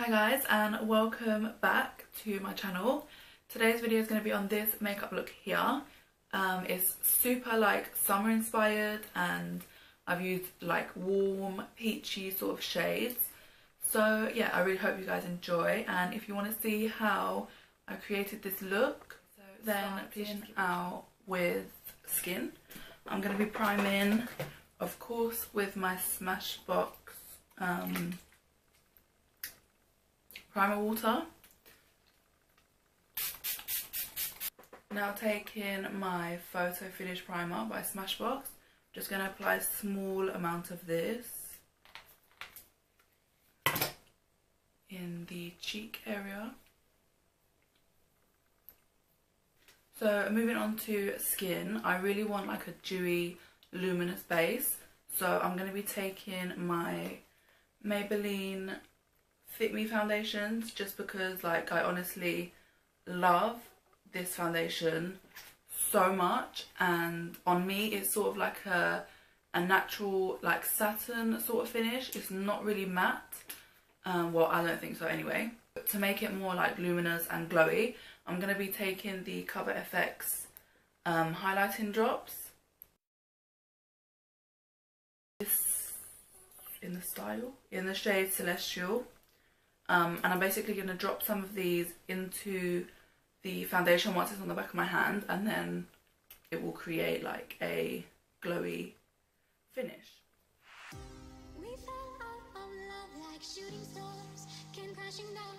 Hi guys, and welcome back to my channel. Today's video is going to be on this makeup look here. It's super like summer inspired, and I've used like warm peachy sort of shades. So yeah, I really hope you guys enjoy, and if you want to see how I created this look, then please check out with Skin. I'm going to be priming, of course, with my Smashbox primer water. Now taking my Photo Finish primer by Smashbox, just going to apply a small amount of this in the cheek area. So moving on to skin, I really want like a dewy, luminous base. So I'm going to be taking my Maybelline Fit Me foundations, just because like I honestly love this foundation so much, and on me it's sort of like a natural like satin sort of finish. It's not really matte, well, I don't think so anyway. But to make it more like luminous and glowy, I'm going to be taking the Cover FX highlighting drops. This in the shade Celestial. And I'm basically going to drop some of these into the foundation once it's on the back of my hand, and then it will create like a glowy finish. We fell out of love like shooting stars, came crashing down,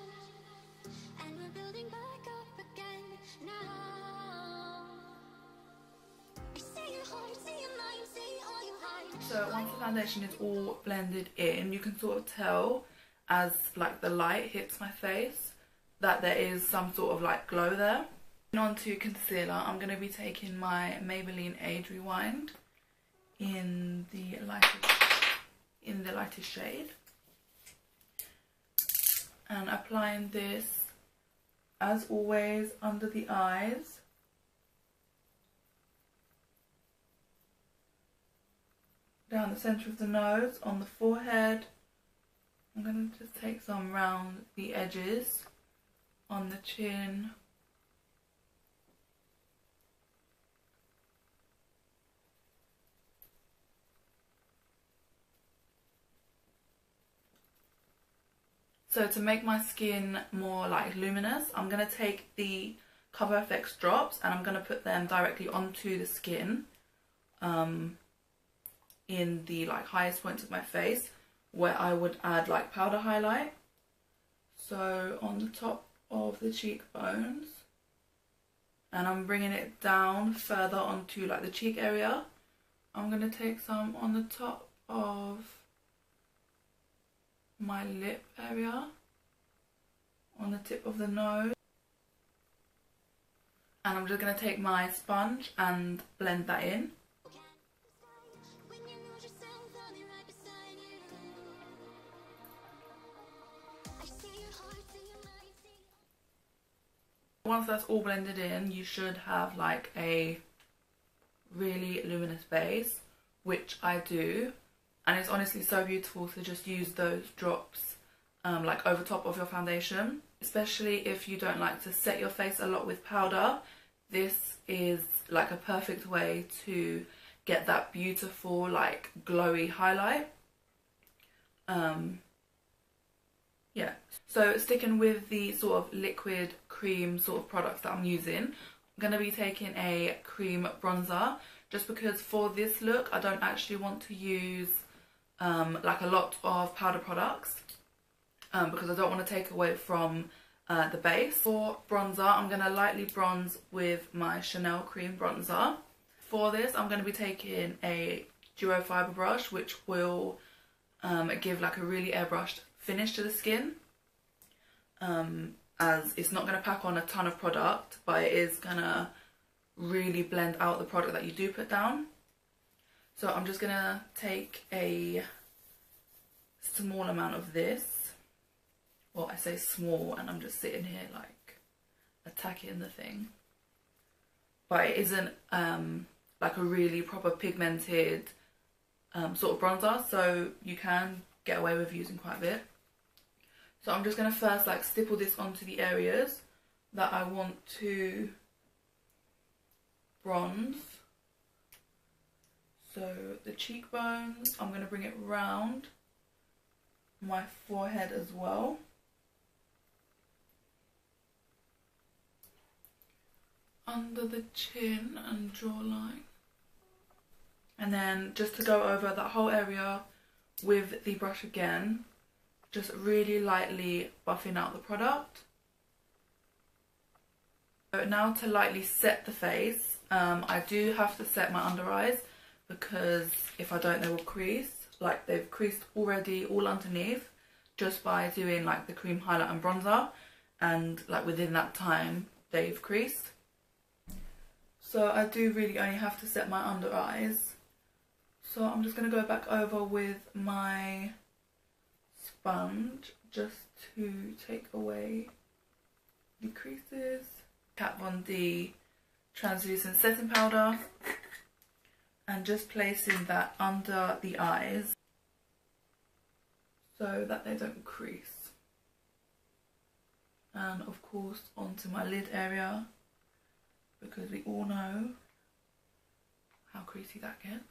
and we're building back up again now. Say your heart, say your mind, say all you hide. So once the foundation is all blended in, you can sort of tell as like the light hits my face that there is some sort of like glow there. Moving on to concealer, I'm going to be taking my Maybelline Age Rewind in the lightest shade, and applying this as always under the eyes, down the centre of the nose, on the forehead. I'm going to just take some round the edges, on the chin, so to make my skin more like luminous, I'm going to take the Cover FX drops and I'm going to put them directly onto the skin, in the like highest points of my face, where I would add like powder highlight. So on the top of the cheekbones, and I'm bringing it down further onto like the cheek area. I'm going to take some on the top of my lip area, on the tip of the nose, and I'm just going to take my sponge and blend that in. Once that's all blended in, you should have like a really luminous base, which I do, and it's honestly so beautiful to just use those drops like over top of your foundation, especially if you don't like to set your face a lot with powder. This is like a perfect way to get that beautiful like glowy highlight. Yeah, so sticking with the sort of liquid cream sort of products that I'm using, I'm going to be taking a cream bronzer, just because for this look I don't actually want to use like a lot of powder products, because I don't want to take away from the base. For bronzer, I'm going to lightly bronze with my Chanel cream bronzer. For this, I'm going to be taking a duo fibre brush, which will give like a really airbrushed finish to the skin, as it's not going to pack on a ton of product, but it is going to really blend out the product that you do put down. So I'm just going to take a small amount of this. Well, I say small and I'm just sitting here like attacking the thing, but it isn't like a really proper pigmented sort of bronzer, so you can get away with using quite a bit. So I'm just going to first like stipple this onto the areas that I want to bronze. So the cheekbones, I'm going to bring it round my forehead as well. Under the chin and jawline. And then just to go over that whole area with the brush again, just really lightly buffing out the product. So now to lightly set the face, I do have to set my under eyes because if I don't they will crease. Like they've creased already all underneath just by doing like the cream highlight and bronzer, and like within that time they've creased. So I do really only have to set my under eyes. So I'm just going to go back over with my sponge just to take away the creases. Kat Von D translucent setting powder and just placing that under the eyes so that they don't crease. And of course onto my lid area because we all know how creasy that gets.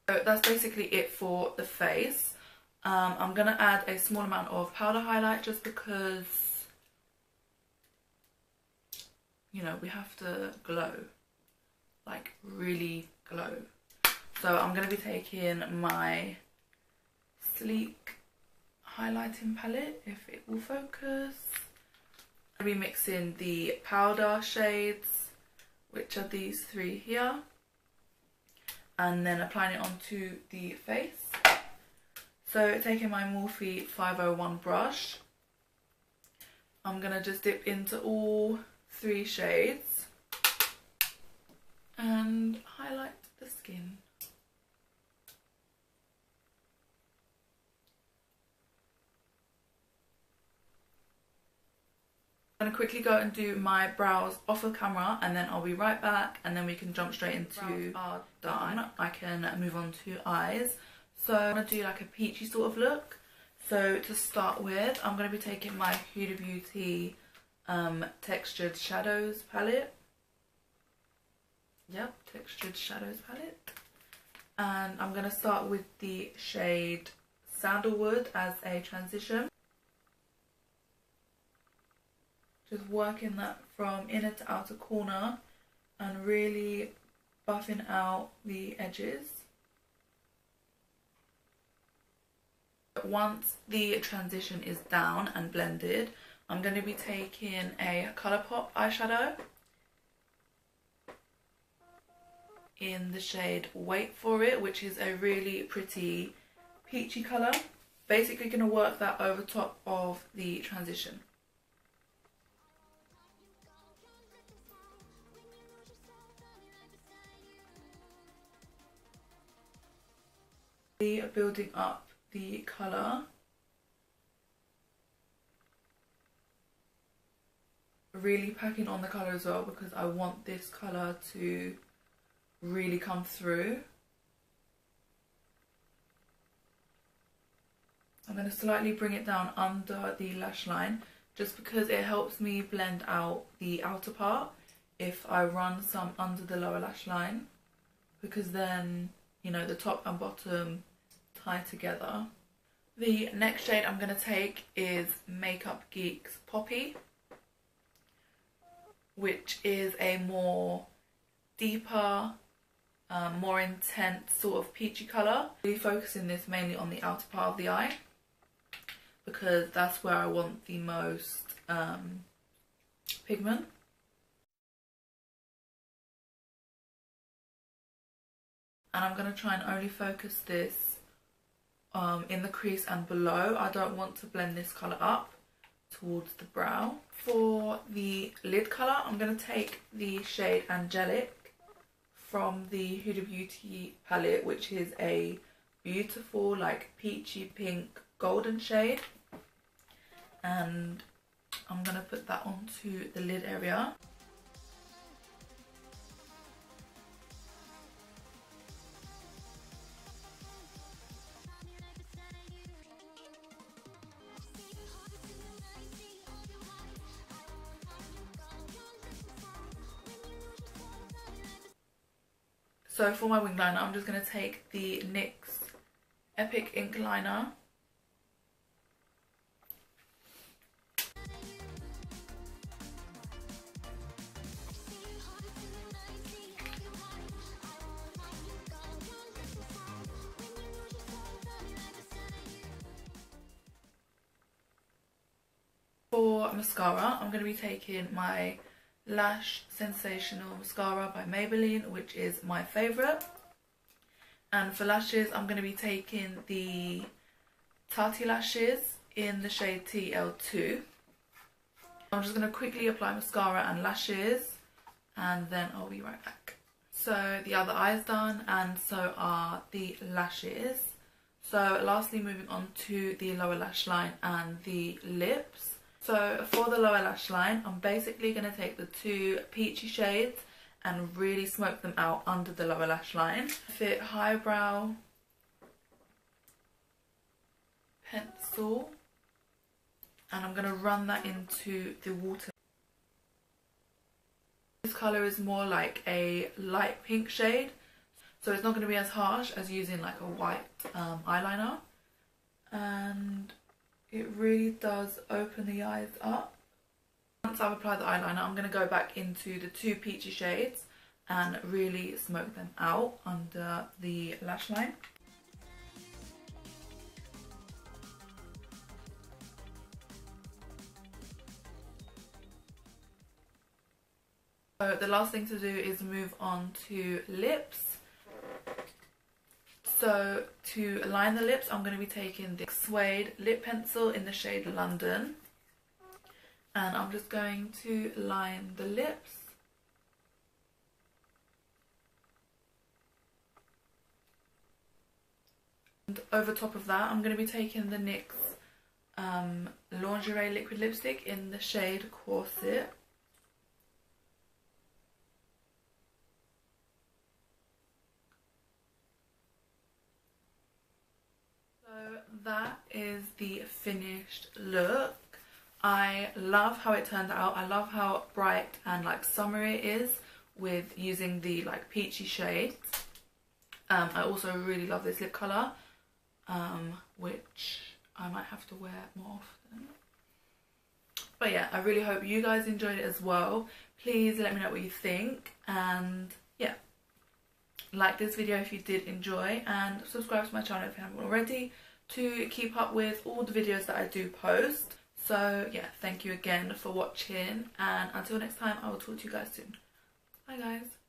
So that's basically it for the face. I'm going to add a small amount of powder highlight just because, you know, we have to glow, like really glow. So I'm going to be taking my Sleek highlighting palette, if it will focus. I'll be mixing the powder shades, which are these three here, and then applying it onto the face. So taking my Morphe 501 brush, I'm going to just dip into all three shades and highlight the skin. I'm going to quickly go and do my brows off of camera and then I'll be right back, and then we can jump straight into are done. I can move on to eyes. So I'm going to do like a peachy sort of look. So to start with, I'm going to be taking my Huda Beauty Textured Shadows palette. Yep, Textured Shadows palette. And I'm going to start with the shade Sandalwood as a transition. Just working that from inner to outer corner and really buffing out the edges. Once the transition is down and blended, I'm going to be taking a Colourpop eyeshadow in the shade Wait For It, which is a really pretty peachy colour. Basically going to work that over top of the transition. Building up the colour. Really packing on the colour as well because I want this colour to really come through. I'm going to slightly bring it down under the lash line just because it helps me blend out the outer part if I run some under the lower lash line, because then, you know, the top and bottom tie together. The next shade I'm going to take is Makeup Geek's Poppy, which is a more deeper, more intense sort of peachy colour. Really focusing this mainly on the outer part of the eye because that's where I want the most pigment. And I'm going to try and only focus this in the crease and below. I don't want to blend this colour up towards the brow. For the lid colour, I'm going to take the shade Angelic from the Huda Beauty palette, which is a beautiful like peachy pink golden shade. And I'm going to put that onto the lid area. So for my wing liner, I'm just going to take the NYX Epic Ink Liner. For mascara, I'm going to be taking my Lash Sensational Mascara by Maybelline, which is my favourite. And for lashes, I'm going to be taking the Tati Lashes in the shade TL2. I'm just going to quickly apply mascara and lashes, and then I'll be right back. So the other eye is done, and so are the lashes. So lastly, moving on to the lower lash line and the lips. So for the lower lash line, I'm basically going to take the two peachy shades and really smoke them out under the lower lash line. Fit Highbrow pencil, and I'm going to run that into the water. This colour is more like a light pink shade, so it's not going to be as harsh as using like a white eyeliner. And it really does open the eyes up. Once I've applied the eyeliner, I'm going to go back into the two peachy shades and really smoke them out under the lash line. So the last thing to do is move on to lips. So to line the lips, I'm going to be taking the Suede lip pencil in the shade London, and I'm just going to line the lips. And over top of that, I'm going to be taking the NYX Lingerie liquid lipstick in the shade Corset. So that is the finished look. I love how it turned out. I love how bright and like summery it is with using the like peachy shades. I also really love this lip colour, which I might have to wear more often. But yeah, I really hope you guys enjoyed it as well. Please let me know what you think, and yeah, like this video if you did enjoy, and subscribe to my channel if you haven't already to keep up with all the videos that I do post. So yeah, thank you again for watching, and until next time, I will talk to you guys soon. Bye guys.